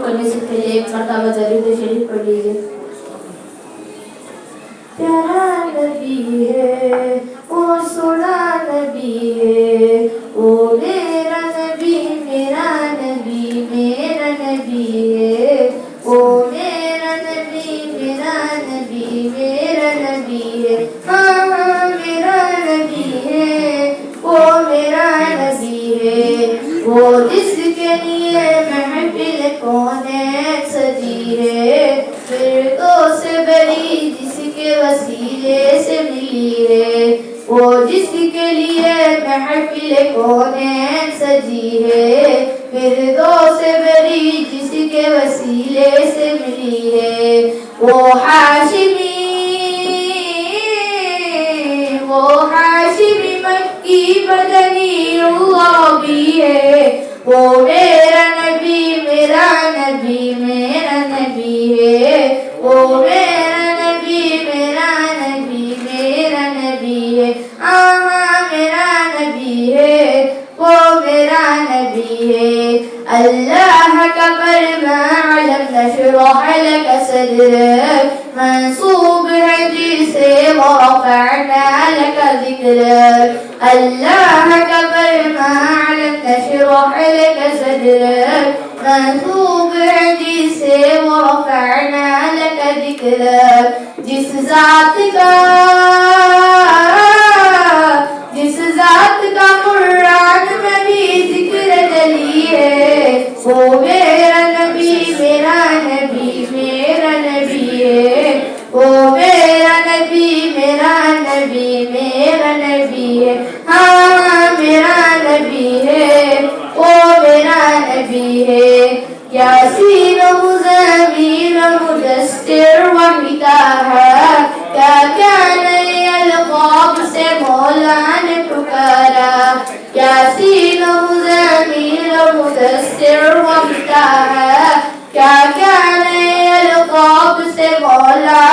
کرنے سے پہلے ایک مرتبہ درود شریف پڑھ لیجیے۔ پیارا نبی ہے وہ سونا نبی ہے، وہ میرا نبی میرا نبی میرا نبی ہے، وہ میرا نبی میرا نبی میرا نبی ہے، ہاں ہاں میرا نبی ہے، وہ میرا نبی ہے، وہ جس کے لیے محفل کونین سجی ہے، فردوس بری جس کے وسیلے سے ملی ہے، وہ جس کے لیے محفل کونین سجی ہے، فردوس بری جس کے وسیلے سے ملی ہے، وہ ہاشمی مکی مدنی اللہ بھی ہے، وہ میرا نبی میرا نبی میرا نبی ہے، وہ میرا نبی میرا نبی میرا نبی ہے، ہاں میرا نبی ہے، وہ میرا نبی ہے۔ اللہ کا فرمان علم نشرح لك صدرك منصوب ہے جسے ورفعنا لك ذکرك، اللہ کا فرمان علم نشرح لك صدرك منصوب ہے جسے ورفعنا لك ذکرك، جس ذات کا قرآن میں بھی ذکر جلی ہے، وہ میرا نبی میرا نبی میرا نبی ہے، وہ میرا نبی میرا نبی میرا نبی ہے، ہاں میرا نبی ہے، وہ میرا نبی ہے۔ یاسین مزمل مدثر وحی کا ہے، کیا کیا نئے القاب سے مولا نے پکارا، یاسین مزمل مدثر وحی کا ہے، کیا کیا نئے القاب سے مولا